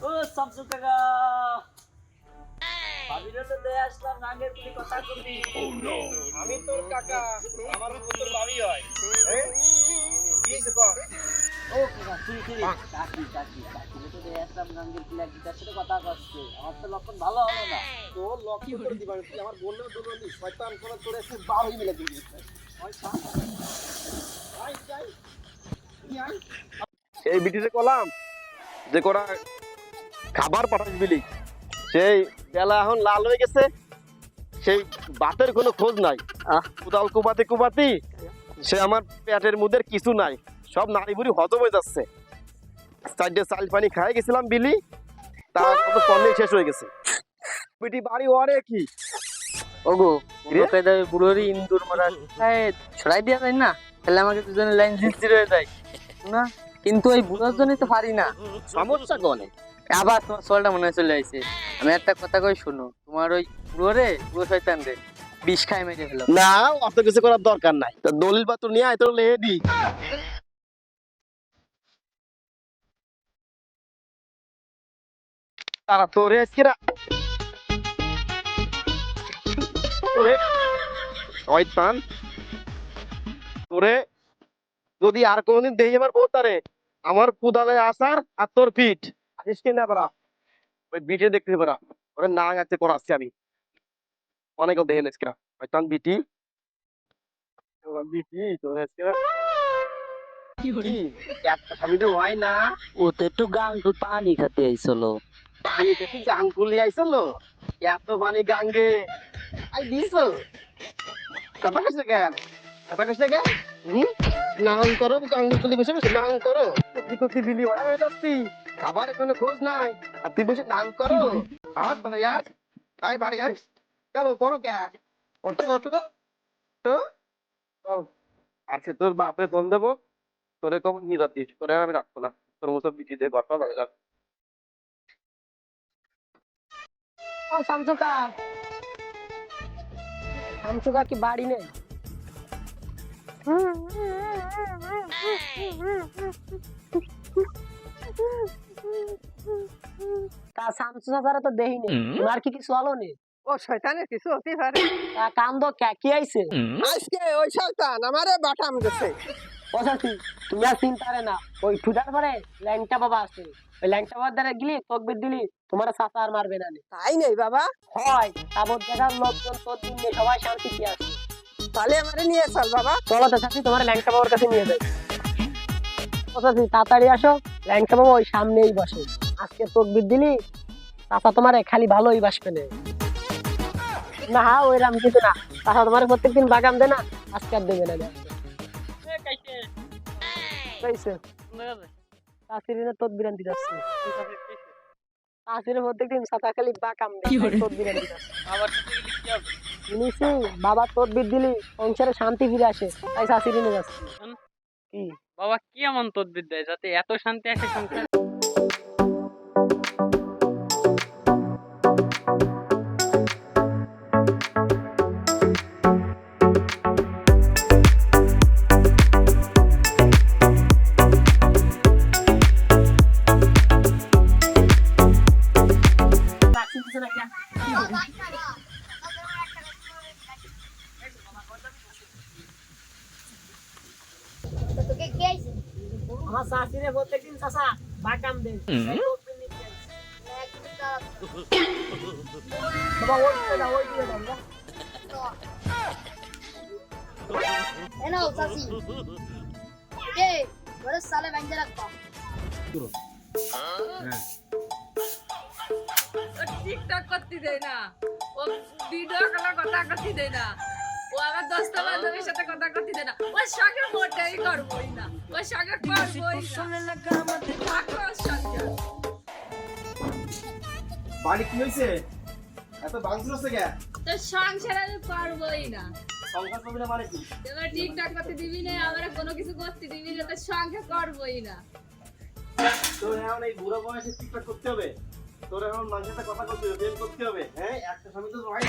ও শামসু কাকা, ভাবিরে তো দিয়ে আসলাম, নাগের কি কথা করবি? আমি তোর কাকা, আমার তোর ভাবি হয়। কি হইছে ক? ও কাকা তুই কাকি তো দিয়ে আসলাম, নাগের কি লাগি তার সাথে কথা করছে। আমার তো লক্ষণ ভালো হলো না। তোর লক্ষ্য করে দিবা, তুই আমার বললেও দৌড়লি, শয়তান কোন তোরে খুব বার হই মিলে দিবি। শয়তান যাই এই বিটিতে কলাম যে কোরা খাবার পাঠাস বিলি, সেই বেলা এখন লাল হয়ে গেছে, সেই বাতের কোনো খোঁজ নাই। কোদাল কুবাতি সে আমার পেটের মধ্যে কিছু নাই, সব নাড়ি বুড়ি হজম হয়ে যাচ্ছে। চারটে চাল পানি খাই গেছিলাম বিলি, তার কত পণ্যই শেষ হয়ে গেছে। বিটি বাড়ি ওরে কি ওগো বুড়োরি ইন্দুর মারা ছড়াই দিয়া যায় না, তাহলে আমাকে দুজনের লাইন জিরজির হয়ে যায় না, কিন্তু ওই বুড়োর জন্যই তো পারি না। সমস্যা কোনে? আবার তোমার সোলটা মনে হয় চলে আসছে। আমি একটা কথা কই শোনো, তোমার ওই বুড়ো শয়তান রে বিষ খাই মেরে ফেলো। না, অত কিছু করার দরকার নাই, তো দলিল পত্র নিয়ে আয়, তোর লেহে দি। তারা তোরে আজকেরা শয়তান, তোরে যদি আর কোনদিন দেখি আমার বউ তারে, আমার কুদালে আসার আর তোর পিঠ আসিস কি না বড়া, ওই বিটে দেখতে পারা ওরে না আছে করাচ্ছি আমি অনেক দেখে নেসকে শয়তান বিটি বিটি তোরে আজকেরা কি একটা স্বামী তো হয় না, ও তো একটু গাঙ্গুল পানি খেতে আইছিল। পানি দেখি গাঙ্গুলি আইছিল, এত পানি গাঙ্গে আই দিছ কথা কইছে কেন, নাং করো গাঙ্গুলি বসে বসে নাং করো, কতি বিলি ওরা হয়ে যাচ্ছি, খাবার কোনো খোঁজ নাই, আর তুই বসে নাং করো। আর মানে यार আই বাড়ি আই চলো করো কে ওটা তো আজকে তোর বাপে ফোন দেবো, তোরে কখন নিয়ে যাচ্ছিস, তোরে আমি রাখবো না, তোর মতো বিটি দিয়ে ঘরটা ভালো যাবে। ও শামসুকা কি বাড়ি নেই? তা শামসু চাচারা তো দেহি নেই, তোমার কি কিছু হলো নে? ও শয়তানের কিছু হতে পারে। তা কান্দ কি আইছে? আজকে ওই শয়তান আমারে বাটাম গেছে। ও চাচি তুমি আর চিন্তা রে না, ওই ঠুদার পরে ল্যাংটা বাবা আছে, ওই ল্যাংটা বাবার দ্বারা গেলি তকবির দিলি তোমার চাচা আর মারবে না নে। তাই নেই বাবা, হয় তাবৎ দেখার লোকজন তোর দিন নিয়ে সবাই শান্তি কি আছে। তাহলে আমারে নিয়ে চল বাবা। চলো তো চাচি তোমার ল্যাংটা বাবার কাছে নিয়ে যাই। ও চাচি তাড়াতাড়ি আসো, ল্যাংটা বাবা ওই সামনেই বসে, আজকে তকবির দিলি চাচা তোমার খালি ভালোই বাসবে না। না ওই রাম কিছু না, চাচা তোমার প্রত্যেকদিন বাগান দে না, আজকে আর দেবে না। চাচির তদবির আনতে যাচ্ছে, চাচির প্রত্যেকদিন চাচা খালি বাগান দেয়, তদবির আনতে যাচ্ছে। শুনেছি বাবা তদবির দিলি সংসারে শান্তি ফিরে আসে, তাই চাচির নিয়ে যাচ্ছে। কি বাবা কি এমন তদবির দেয় যাতে এত শান্তি আসে সংসারে? আমার চাচিরে প্রত্যেকদিন চাচা বাগান দেয়, বাবা ওই দিকে দাও, ওই দিকে দাও। Hello, Sasi. Hey, what is Sale Vanjala? TikTok করতে দেয় না, ও ভিডিও কল কথা করতে দেয় না, ও আমার দোস্ত বান্ধবীর সাথে কথা করতে দেয় না, ও সঙ্গে মোটেই করবই না, ও সঙ্গে করবই না। বাড়ি কি হয়েছে, এত ভাঙচুর হচ্ছে কে? তো সংসার আমি করবই না। সংসার করবি না মানে কি? এবার টিকটক করতে দিবি না, আমরা কোনো কিছু করতে দিবি না, তো সংসার করবই না। তোর এখন এই বুড়ো বয়সে টিকটক করতে হবে, তোর এখন মানুষের সাথে কথা করতে হবে, প্রেম করতে হবে, হ্যাঁ একটা স্বামী তো হয়